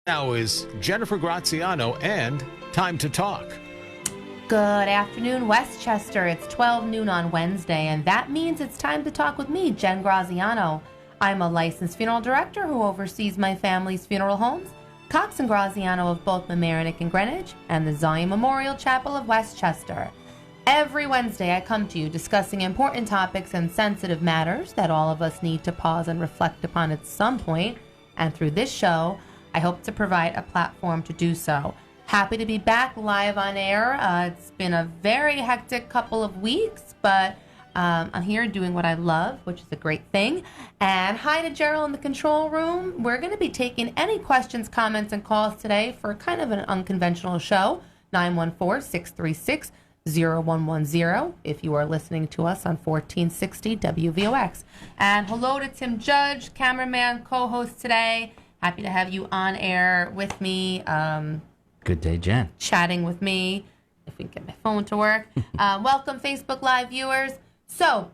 Now is Jennifer Graziano and Time to Talk. Good afternoon, Westchester. It's 12 noon on Wednesday, and that means it's time to talk with me, Jen Graziano. I'm a licensed funeral director who oversees my family's funeral homes, Cox and Graziano of both Mamaroneck and Greenwich, and the Zion Memorial Chapel of Westchester. Every Wednesday, I come to you discussing important topics and sensitive matters that all of us need to pause and reflect upon at some point, and through this show, I hope to provide a platform to do so. Happy to be back live on air. It's been a very hectic couple of weeks, but I'm here doing what I love, which is a great thing. And hi to Gerald in the control room. We're going to be taking any questions, comments, and calls today for kind of an unconventional show. 914-636-0110 if you are listening to us on 1460 WVOX. And hello to Tim Judge, cameraman, co-host today. Happy to have you on air with me. Good day, Jen. Chatting with me, if we can get my phone to work. Welcome, Facebook Live viewers. So,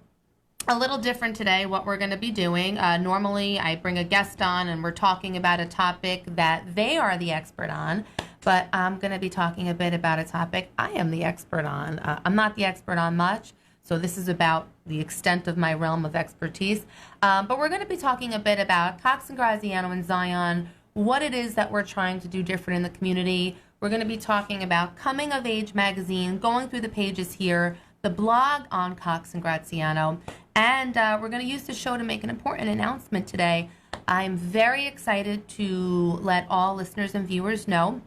a little different today, what we're going to be doing. Normally, I bring a guest on, and we're talking about a topic that they are the expert on. But I'm going to be talking a bit about a topic I am the expert on. I'm not the expert on much, so this is about the extent of my realm of expertise. But we're going to be talking a bit about Cox and Graziano and Zion, what it is that we're trying to do different in the community. We're going to be talking about Coming of Age magazine, going through the pages here, the blog on Cox and Graziano, and we're going to use the show to make an important announcement today. I'm very excited to let all listeners and viewers know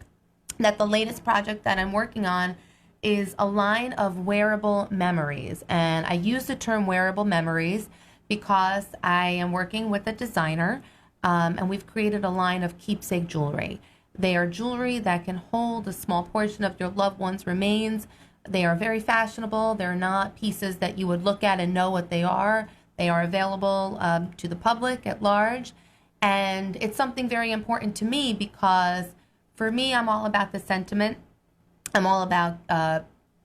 that the latest project that I'm working on is a line of wearable memories. And I use the term wearable memories because I am working with a designer, and we've created a line of keepsake jewelry. They are jewelry that can hold a small portion of your loved one's remains. They are very fashionable. They're not pieces that you would look at and know what they are. They are available to the public at large. And it's something very important to me because for me, I'm all about the sentiment. I'm all about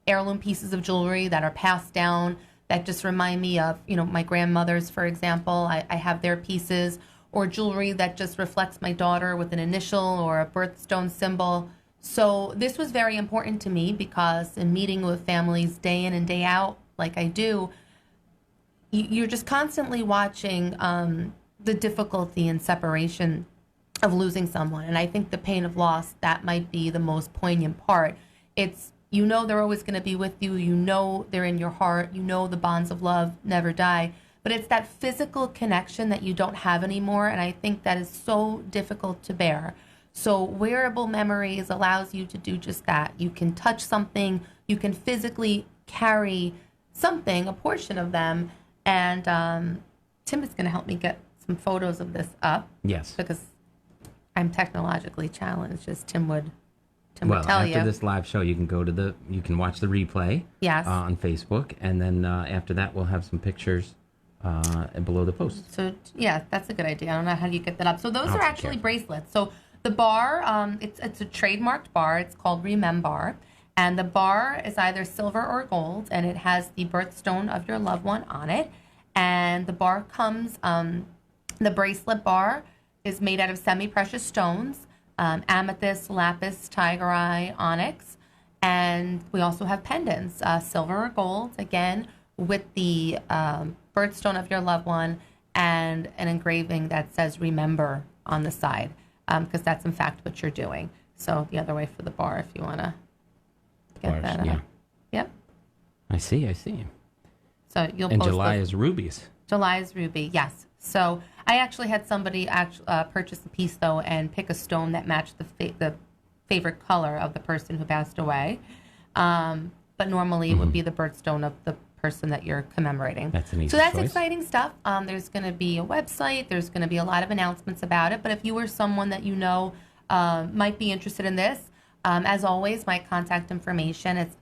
heirloom pieces of jewelry that are passed down that just remind me of, my grandmothers, for example. I have their pieces, or jewelry that just reflects my daughter with an initial or a birthstone symbol. So this was very important to me because in meeting with families day in and day out, like I do, you're just constantly watching the difficulty and separation of losing someone. And I think the pain of loss, that might be the most poignant part. It's, they're always going to be with you. They're in your heart. The bonds of love never die. But it's that physical connection that you don't have anymore. And I think that is so difficult to bear. So wearable memories allows you to do just that. You can touch something. You can physically carry something, a portion of them. And Tim is going to help me get some photos of this up. Yes. Because I'm technologically challenged, as Tim would tell you. After this live show, you can you can watch the replay. Yes. On Facebook, and then after that, we'll have some pictures below the post. So yeah, that's a good idea. I don't know how you get that up. So those are actually bracelets. So the bar, it's a trademarked bar. It's called Remember, and the bar is either silver or gold, and it has the birthstone of your loved one on it. And the bar comes, the bracelet bar is made out of semi-precious stones, amethyst, lapis, tiger eye, onyx. And we also have pendants, silver or gold, again, with the birthstone of your loved one and an engraving that says Remember on the side, because that's, in fact, what you're doing. So the other way for the bar, if you want to get that yeah. up. Yep. I see. So you'll and post July those. is rubies. July is ruby, yes. So I actually had somebody purchase a piece, though, and pick a stone that matched the favorite color of the person who passed away. But normally it would be the birthstone of the person that you're commemorating. That's an easy So that's choice. exciting stuff. There's going to be a website. There's going to be a lot of announcements about it. But if you or someone that you know might be interested in this, as always, my contact information is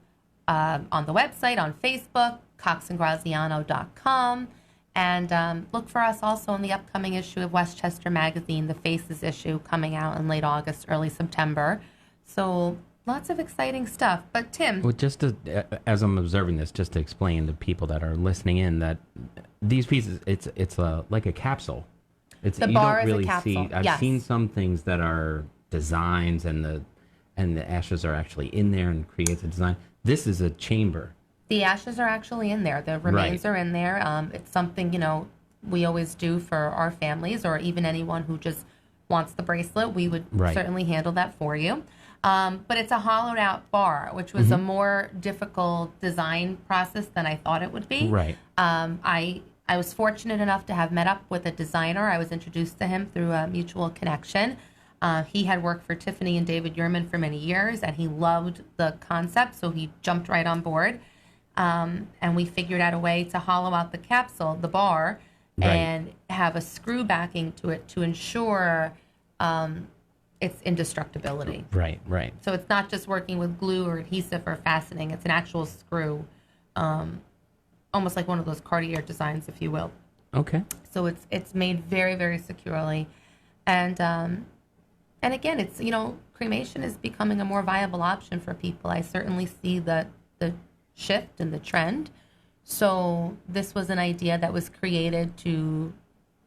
on the website, on Facebook, coxandgraziano.com. And look for us also in the upcoming issue of Westchester Magazine, the Faces issue, coming out in late August, early September. So lots of exciting stuff. But Tim. Well, just as I'm observing this, just to explain to people that are listening in that these pieces, it's like a capsule. The bar is a capsule. I've yes. seen some things that are designs and the ashes are actually in there and creates a design. This is a chamber. The ashes are actually in there. The remains Right. are in there. It's something, we always do for our families or even anyone who just wants the bracelet. We would Right. certainly handle that for you. But it's a hollowed out bar, which was a more difficult design process than I thought it would be. Right. I was fortunate enough to have met up with a designer. I was introduced to him through a mutual connection. He had worked for Tiffany and David Yurman for many years, and he loved the concept, so he jumped right on board. And we figured out a way to hollow out the capsule, the bar, Right. and have a screw backing to it to ensure its indestructibility. Right. Right. So it's not just working with glue or adhesive or fastening. It's an actual screw, almost like one of those Cartier designs, if you will. Okay. So it's made very, very securely. And again, it's, cremation is becoming a more viable option for people. I certainly see the shift and the trend. So this was an idea that was created to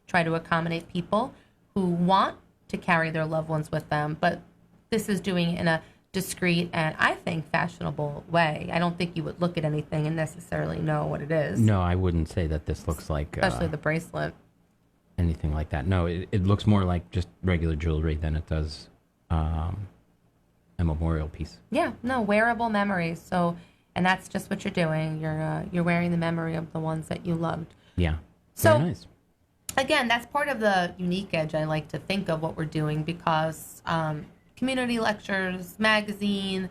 try to accommodate people who want to carry their loved ones with them, but this is doing it in a discreet and, I think, fashionable way. I don't think you would look at anything and necessarily know what it is. No, I wouldn't say that this looks like Especially the bracelet. anything like that. No, it looks more like just regular jewelry than it does a memorial piece. Yeah, no, wearable memories. So, and that's just what you're doing. You're wearing the memory of the ones that you loved. Yeah. So, Very nice. Again, that's part of the unique edge I like to think of what we're doing because community lectures, magazine,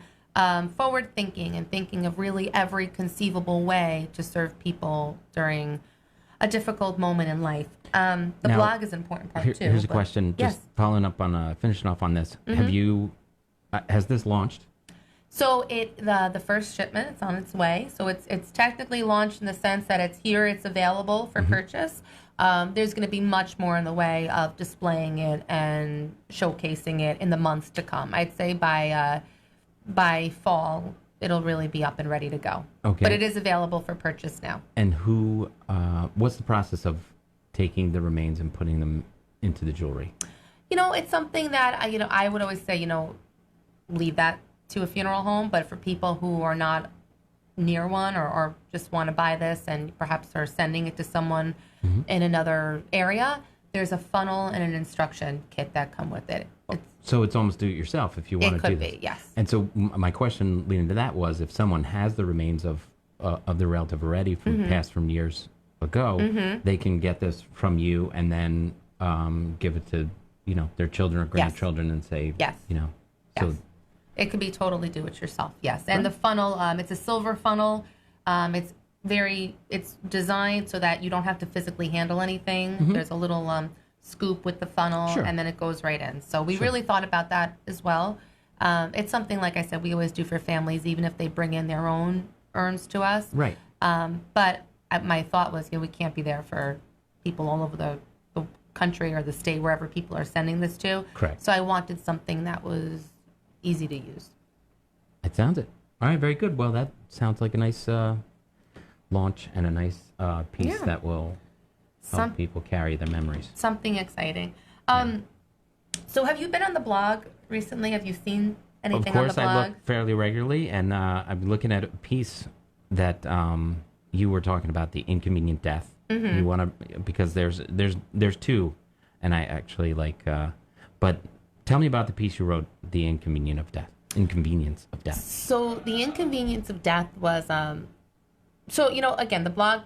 forward thinking and thinking of really every conceivable way to serve people during a difficult moment in life. The Now, blog is an important part too. Here's a but- question. Yes. Just following up on finishing off on this. Have you? Has this launched? So the first shipment, it's on its way. So it's technically launched in the sense that it's here, it's available for purchase. There's going to be much more in the way of displaying it and showcasing it in the months to come. I'd say by fall, it'll really be up and ready to go. Okay. But it is available for purchase now. And who? What's the process of taking the remains and putting them into the jewelry? It's something that I would always say, leave that to a funeral home. But for people who are not near one or just want to buy this and perhaps are sending it to someone in another area, there's a funnel and an instruction kit that come with it. So it's almost do it yourself if you want It to do could this. be, yes. And so my question leading to that was, if someone has the remains of the relative already from years ago, they can get this from you and then give it to their children or grandchildren and say, Yes. So Yes. It could be totally do it yourself, yes. And the funnel, it's a silver funnel. It's designed so that you don't have to physically handle anything. There's a little scoop with the funnel, Sure. and then it goes right in. So we really thought about that as well. It's something, like I said, we always do for families, even if they bring in their own urns to us. Right. But my thought was, we can't be there for people all over the country or the state, wherever people are sending this to. Correct. So I wanted something that was easy to use. It sounds it. All right, very good. Well, that sounds like a nice launch and a nice piece Yeah. that will help people carry their memories. Something exciting. So have you been on the blog recently? Have you seen anything Of course, on the I blog? look fairly regularly, and I've been looking at a piece that you were talking about, the inconvenient death. You want to, because there's two, and I actually like. But tell me about the piece you wrote, the inconvenience of death. So the inconvenience of death was, again, the blog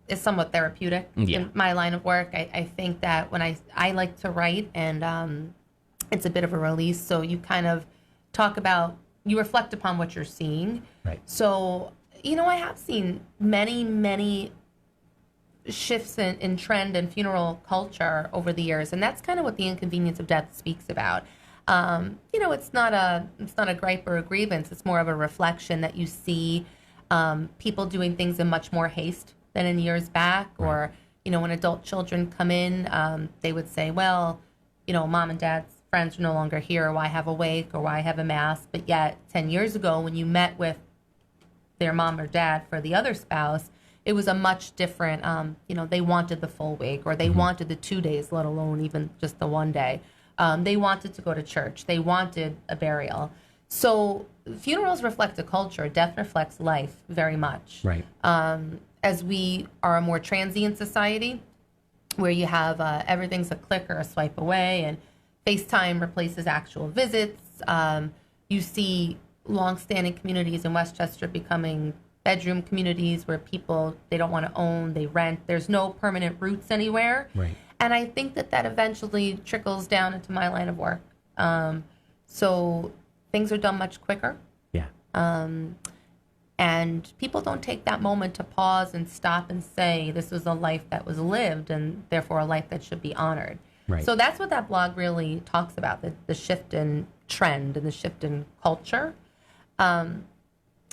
is somewhat therapeutic in my line of work. I think that when I like to write, and it's a bit of a release, so you kind of you reflect upon what you're seeing. Right. So, I have seen many shifts in trend and funeral culture over the years, and that's kind of what the inconvenience of death speaks about. It's not a gripe or a grievance. It's more of a reflection that you see people doing things in much more haste than in years back. Right. Or when adult children come in, they would say, well, mom and dad's friends are no longer here. Why have a wake or why have a mass? But yet 10 years ago, when you met with their mom or dad for the other spouse, it was a much different, they wanted the full wake, or they wanted the 2 days, let alone even just the 1 day. They wanted to go to church. They wanted a burial. So funerals reflect a culture. Death reflects life very much. Right. As we are a more transient society, where you have everything's a click or a swipe away, and FaceTime replaces actual visits. You see long-standing communities in Westchester becoming bedroom communities where people, they don't want to own, they rent. There's no permanent roots anywhere. Right. And I think that eventually trickles down into my line of work. So things are done much quicker. Yeah. And people don't take that moment to pause and stop and say, this was a life that was lived and therefore a life that should be honored. Right. So that's what that blog really talks about, the shift in trend and the shift in culture.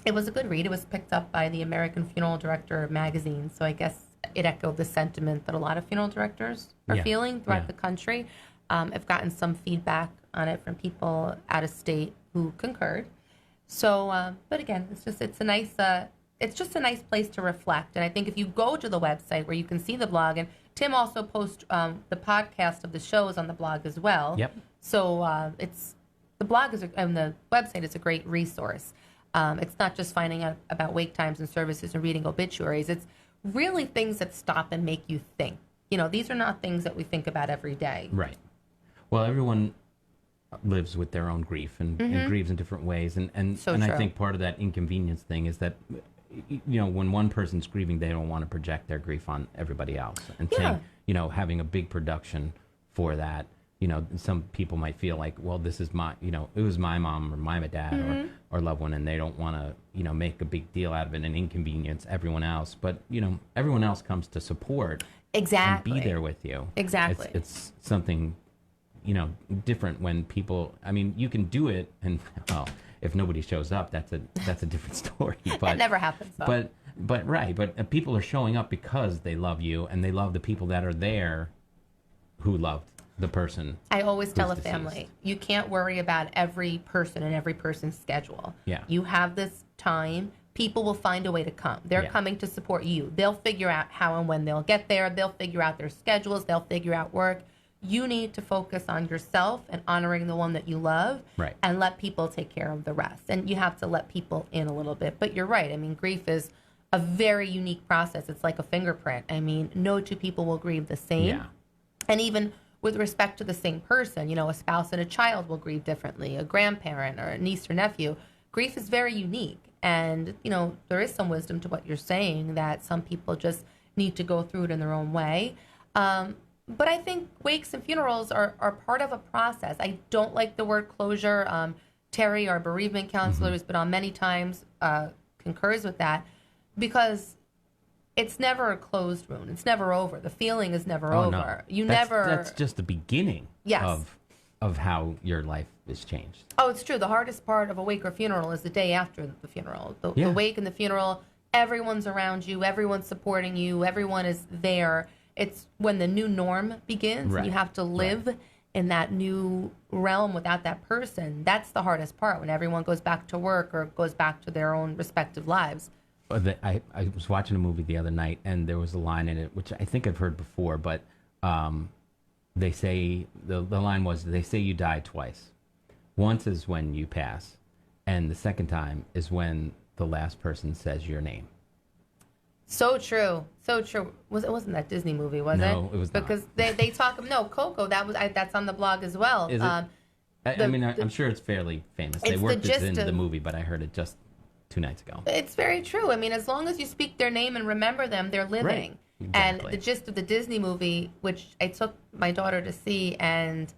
It was a good read. It was picked up by the American Funeral Director magazine. So I guess it echoed the sentiment that a lot of funeral directors are feeling throughout the country. I've gotten some feedback on it from people out of state who concurred. So, but again, it's just a nice place to reflect. And I think if you go to the website where you can see the blog, and Tim also posts the podcast of the shows on the blog as well. Yep. So the blog and the website is a great resource. It's not just finding out about wake times and services and reading obituaries. It's really things that stop and make you think. These are not things that we think about every day. Right. Well, everyone lives with their own grief and grieves in different ways. And I think part of that inconvenience thing is that, when one person's grieving, they don't want to project their grief on everybody else. And saying, having a big production for that, some people might feel like, well, this is my, it was my mom or my dad or loved one, and they don't want to, make a big deal out of it and inconvenience everyone else. But, everyone else comes to support. Exactly. And be there with you. Exactly. It's something, different when people, you can do it, and, well, if nobody shows up, that's a different story. But that never happens, though. But people are showing up because they love you, and they love the people that are there who loved the person. I always tell a deceased. family, you can't worry about every person and every person's schedule. Yeah. You have this time. People will find a way to come. They're coming to support you. They'll figure out how and when they'll get there. They'll figure out their schedules. They'll figure out work. You need to focus on yourself and honoring the one that you love, right, and let people take care of the rest. And you have to let people in a little bit. But you're right. Grief is a very unique process. It's like a fingerprint. No two people will grieve the same. Yeah. And even with respect to the same person, a spouse and a child will grieve differently, a grandparent or a niece or nephew. Grief is very unique. And, there is some wisdom to what you're saying, that some people just need to go through it in their own way. But I think wakes and funerals are part of a process. I don't like the word closure. Terry, our bereavement counselor, who's been on many times, concurs with that, because it's never a closed wound. It's never over. The feeling is never over. No. That's just the beginning of how your life is changed. Oh, it's true. The hardest part of a wake or funeral is the day after the funeral. The wake and the funeral, everyone's around you, everyone's supporting you, everyone is there. It's when the new norm begins. Right. You have to live in that new realm without that person. That's the hardest part, when everyone goes back to work or goes back to their own respective lives. I was watching a movie the other night, and there was a line in it, which I think I've heard before, but they say, the line was, they say you die twice. Once is when you pass, and the second time is when the last person says your name. So true. So true. It wasn't that Disney movie, was it? No, it was not. Because they talk, no, Coco, that's on the blog as well. Is it? I'm sure it's fairly famous. They worked it into the movie, but I heard it just 2 nights ago. It's very true. As long as you speak their name and remember them, they're living. Right. Exactly. And the gist of the Disney movie, which I took my daughter to see, and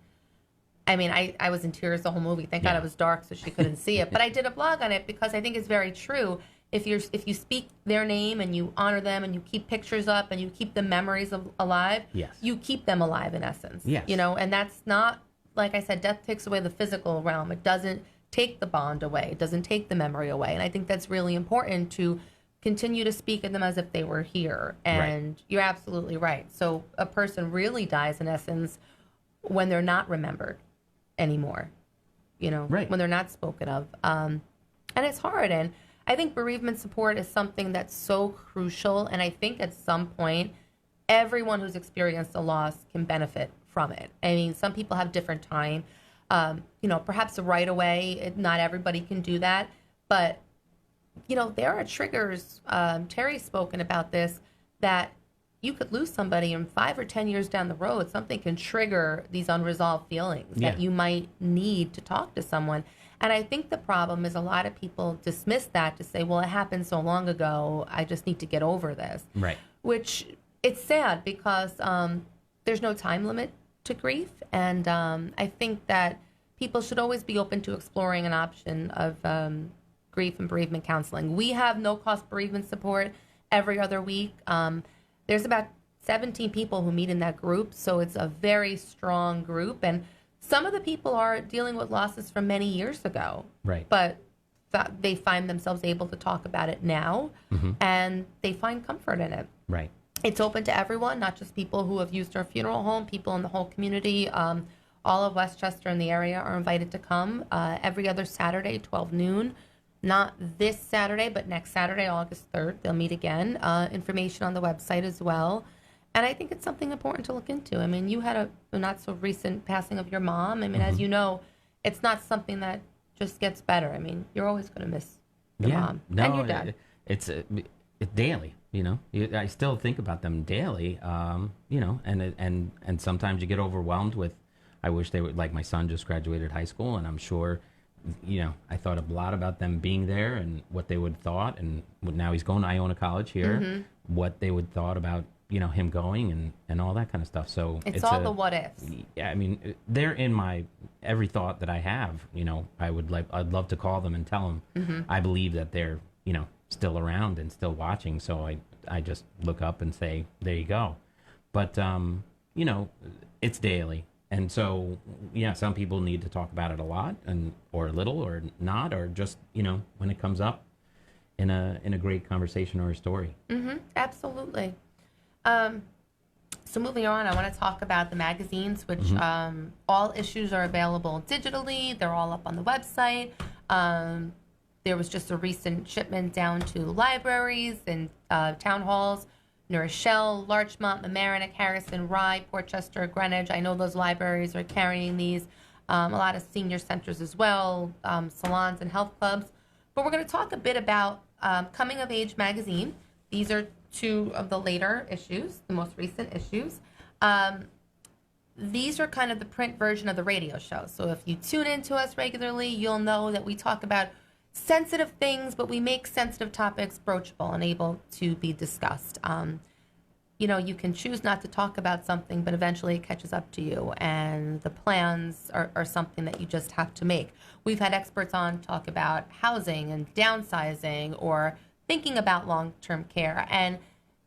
I was in tears the whole movie. Thank God it was dark so she couldn't see it. But I did a blog on it because I think it's very true. If you speak their name and you honor them and you keep pictures up and you keep the memories alive, you keep them alive in essence. Yes. And that's not, like I said, death takes away the physical realm. It doesn't take the bond away. It doesn't take the memory away. And I think that's really important, to continue to speak of them as if they were here. And you're absolutely right. So a person really dies in essence when they're not remembered anymore, when they're not spoken of. And it's hard. And I think bereavement support is something that's so crucial. And I think at some point, everyone who's experienced a loss can benefit from it. I mean, some people have different time. Perhaps right away, not everybody can do that. But, there are triggers. Terry's spoken about this, that you could lose somebody and 5 or 10 years down the road, something can trigger these unresolved feelings that you might need to talk to someone. And I think the problem is a lot of people dismiss that to say, well, it happened so long ago, I just need to get over this. Right. Which, it's sad because there's no time limit to grief. And I think that people should always be open to exploring an option of grief and bereavement counseling. We have no-cost bereavement support every other week. There's about 17 people who meet in that group, so it's a very strong group. And some of the people are dealing with losses from many years ago. Right. But they find themselves able to talk about it now, and they find comfort in it. Right. It's open to everyone, not just people who have used our funeral home, people in the whole community. All of Westchester and the area are invited to come every other Saturday, 12 noon. Not this Saturday, but next Saturday, August 3rd, they'll meet again. Information on the website as well. And I think it's something important to look into. I mean, you had a not so recent passing of your mom. I mean, as you know, it's not something that just gets better. I mean, you're always going to miss your mom and your dad. It's daily, I still think about them daily, and sometimes you get overwhelmed with, I wish they would, like my son just graduated high school, and I'm sure, I thought a lot about them being there and what they would have thought, and now he's going to Iona College here, what they would thought about, him going and all that kind of stuff. So it's all the what ifs. Yeah, I mean, they're in my every thought that I have. I'd love to call them and tell them I believe that they're, still around and still watching. So I just look up and say, there you go. But it's daily. And so, some people need to talk about it a lot, or a little, or not, or just, when it comes up in a great conversation or a story. Absolutely. So moving on, I want to talk about the magazines, which all issues are available digitally. They're all up on the website. There was just a recent shipment down to libraries and town halls. New Rochelle, Larchmont, Mamaroneck, Harrison, Rye, Portchester, Greenwich. I know those libraries are carrying these. A lot of senior centers as well, salons and health clubs. But we're going to talk a bit about Coming of Age magazine. These are 2 of the later issues, the most recent issues. These are kind of the print version of the radio show. So if you tune into us regularly, you'll know that we talk about sensitive things, but we make sensitive topics broachable and able to be discussed. You can choose not to talk about something, but eventually it catches up to you, and the plans are something that you just have to make. We've had experts on talk about housing and downsizing, or thinking about long-term care, and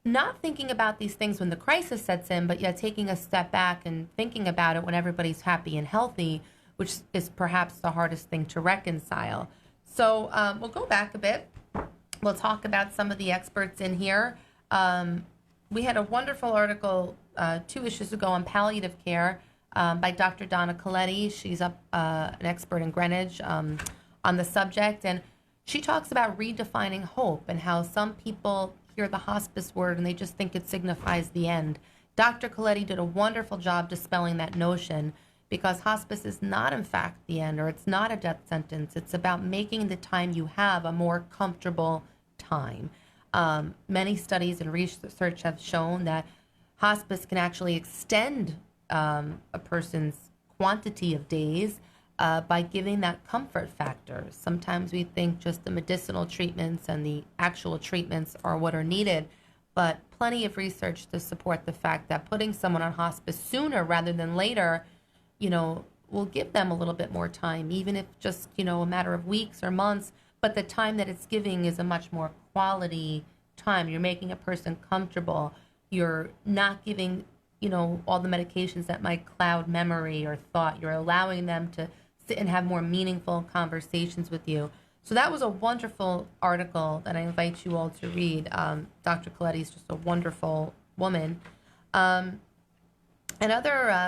not thinking about these things when the crisis sets in, but yet taking a step back and thinking about it when everybody's happy and healthy, which is perhaps the hardest thing to reconcile. So we'll go back a bit. We'll talk about some of the experts in here. We had a wonderful article 2 issues ago on palliative care by Dr. Donna Coletti. She's an expert in Greenwich on the subject, and she talks about redefining hope and how some people hear the hospice word and they just think it signifies the end. Dr. Coletti did a wonderful job dispelling that notion, because hospice is not, in fact, the end, or it's not a death sentence. It's about making the time you have a more comfortable time. Many studies and research have shown that hospice can actually extend a person's quantity of days by giving that comfort factor. Sometimes we think just the medicinal treatments and the actual treatments are what are needed, but plenty of research to support the fact that putting someone on hospice sooner rather than later will give them a little bit more time, even if just, a matter of weeks or months, but the time that it's giving is a much more quality time. You're making a person comfortable. You're not giving, all the medications that might cloud memory or thought. You're allowing them to sit and have more meaningful conversations with you. So that was a wonderful article that I invite you all to read. Dr. Coletti is just a wonderful woman.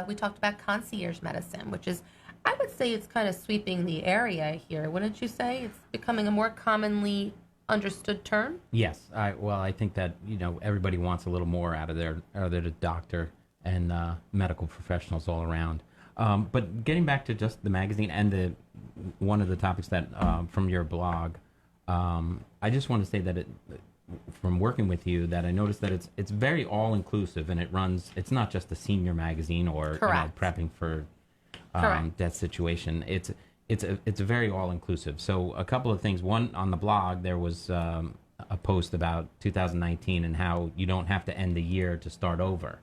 We talked about concierge medicine, which is, I would say it's kind of sweeping the area here. Wouldn't you say? It's becoming a more commonly understood term? Yes. I think that, everybody wants a little more out of their doctor. medical professionals all around. But getting back to just the magazine and one of the topics that from your blog, I just want to say that from working with you, that I noticed that it's very all inclusive, and it's not just a senior magazine or prepping for death situation. It's very all inclusive. So a couple of things. One, on the blog there was a post about 2019 and how you don't have to end the year to start over.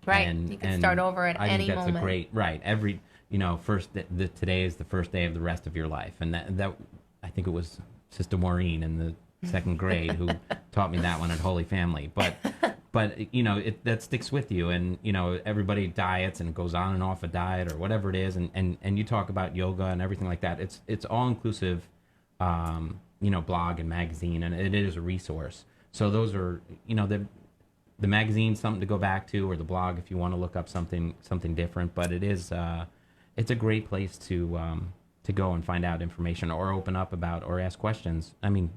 Right, you can start over at any moment. I think that's a great, right. Every, today is the first day of the rest of your life. And that I think it was Sister Maureen in the second grade who taught me that one at Holy Family. But that sticks with you. And, everybody diets and goes on and off a diet or whatever it is. And you talk about yoga and everything like that. It's all inclusive, blog and magazine, and it is a resource. So those are, the magazine's something to go back to, or the blog if you want to look up something different. But it's a great place to go and find out information or open up about or ask questions. I mean,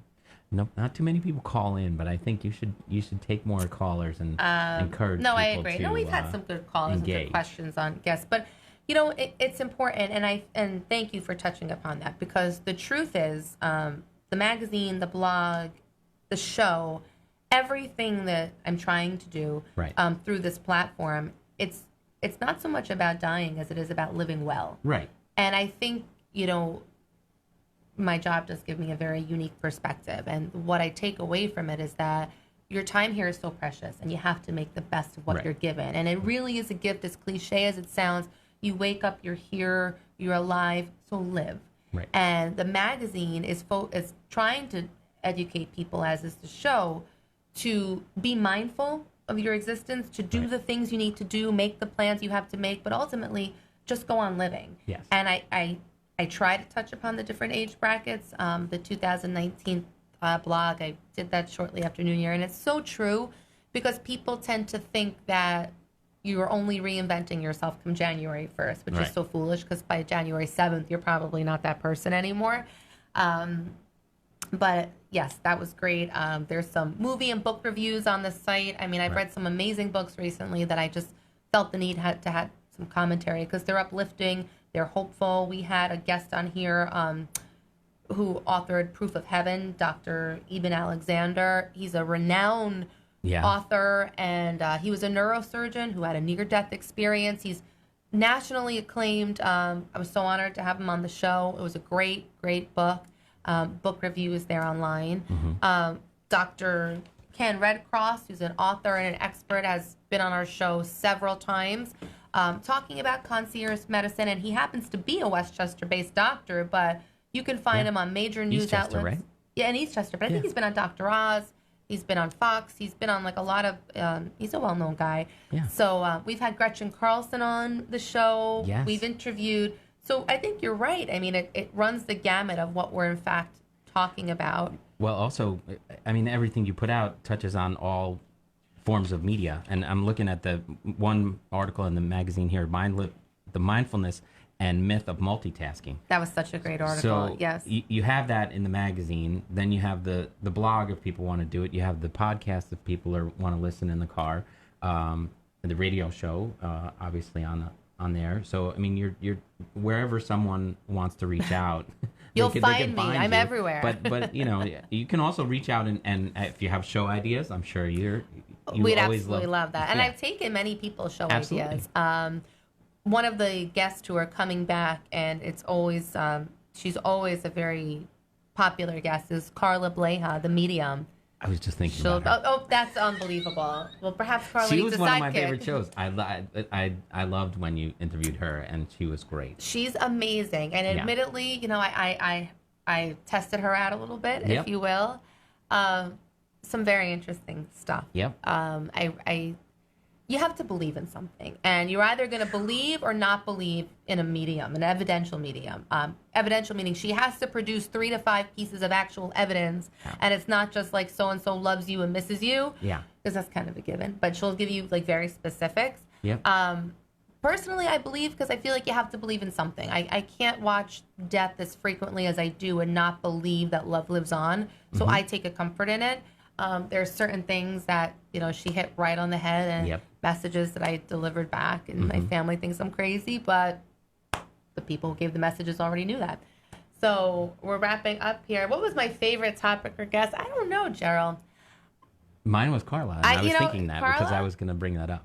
no, not too many people call in, but I think you should take more callers and encourage. No, people I agree. No, we've had some good callers and good questions on guests, but it's important, and thank you for touching upon that, because the truth is, the magazine, the blog, the show, everything that I'm trying to do through this platform, it's not so much about dying as it is about living well. Right. And I think, my job does give me a very unique perspective. And what I take away from it is that your time here is so precious, and you have to make the best of what you're given. And it really is a gift, as cliche as it sounds. You wake up, you're here, you're alive, so live. Right. And the magazine is trying to educate people, as is the show, to be mindful of your existence, to do the things you need to do, make the plans you have to make, but ultimately just go on living. Yes. And I try to touch upon the different age brackets. The 2019 blog, I did that shortly after New Year, and it's so true, because people tend to think that you're only reinventing yourself come January 1st, which is so foolish, because by January 7th, you're probably not that person anymore. But yes, that was great. There's some movie and book reviews on the site. I mean, I've read some amazing books recently that I just felt the need to have some commentary, because they're uplifting, they're hopeful. We had a guest on here who authored Proof of Heaven, Dr. Eben Alexander. He's a renowned author, and he was a neurosurgeon who had a near-death experience. He's nationally acclaimed. I was so honored to have him on the show. It was a great, great book. Book review is there online. Dr. Ken Redcross, who's an author and an expert, has been on our show several times talking about concierge medicine, and he happens to be a Westchester-based doctor, but you can find him on major news outlets. Right? Yeah, in Eastchester, but I think he's been on Dr. Oz. He's been on Fox. He's been on a lot of, he's a well-known guy. Yeah. So we've had Gretchen Carlson on the show. Yes. We've interviewed. So I think you're right. I mean, it runs the gamut of what we're in fact talking about. Well, also, I mean, everything you put out touches on all forms of media. And I'm looking at the one article in the magazine here, the mindfulness and myth of multitasking. That was such a great article. So yes. You have that in the magazine. Then you have the blog if people want to do it. You have the podcast if people want to listen in the car. The radio show, obviously on there. So I mean, you're wherever someone wants to reach out. You'll find me. I'm everywhere. But you can also reach out and if you have show ideas, I'm sure you we'd always absolutely love that. And I've taken many people's show ideas. One of the guests who are coming back, and it's always she's always a very popular guest, is Carla Bleha, the medium. I was just thinking about her. Oh, that's unbelievable. Well, perhaps Carla She needs was a one sidekick. of my favorite shows. I loved when you interviewed her, and she was great. She's amazing, and admittedly, I tested her out a little bit, if you will. Some very interesting stuff. Yep. You have to believe in something, and you're either going to believe or not believe in a medium, an evidential medium. Evidential meaning she has to produce 3 to 5 pieces of actual evidence, and it's not just like so-and-so loves you and misses you, because that's kind of a given, but she'll give you like very specifics. Yep. Personally, I believe, because I feel like you have to believe in something. I can't watch death as frequently as I do and not believe that love lives on, so I take a comfort in it. There are certain things that, she hit right on the head, and messages that I delivered back, and my family thinks I'm crazy, but the people who gave the messages already knew that. So we're wrapping up here. What was my favorite topic or guest? I don't know, Gerald. Mine was Carla. And I was thinking that because Carla? I was going to bring that up.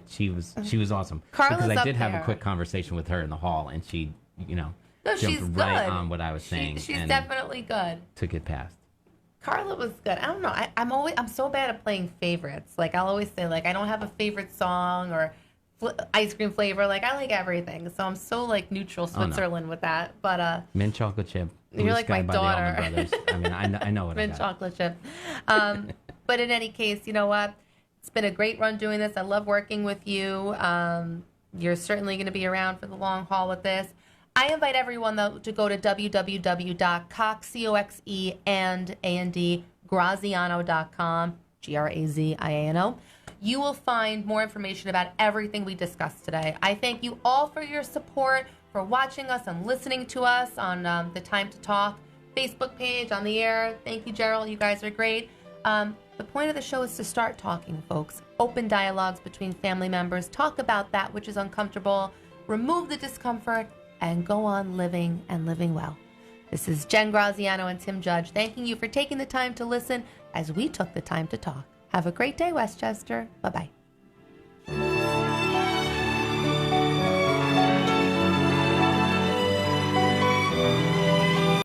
She was awesome. Carla's because I did up have there. a quick conversation with her in the hall, and she, No, jumped she's right good. on what I was saying. She's and definitely good. took it past. Carla was good. I don't know. I'm so bad at playing favorites. Like I'll always say like I don't have a favorite song or ice cream flavor. Like I like everything. So I'm so like neutral Switzerland with that. But Mint chocolate chip. You're Blue like Sky my by the daughter. Allman Brothers. I mean, I know what I mint got. chocolate chip. But in any case, you know what? It's been a great run doing this. I love working with you. You're certainly going to be around for the long haul with this. I invite everyone, though, to go to www.graziano.com, Graziano. You will find more information about everything we discussed today. I thank you all for your support, for watching us and listening to us on the Time to Talk Facebook page, on the air. Thank you, Gerald. You guys are great. The point of the show is to start talking, folks. Open dialogues between family members. Talk about that which is uncomfortable. Remove the discomfort and go on living and living well. This is Jen Graziano and Tim Judge thanking you for taking the time to listen as we took the time to talk. Have a great day, Westchester. Bye-bye.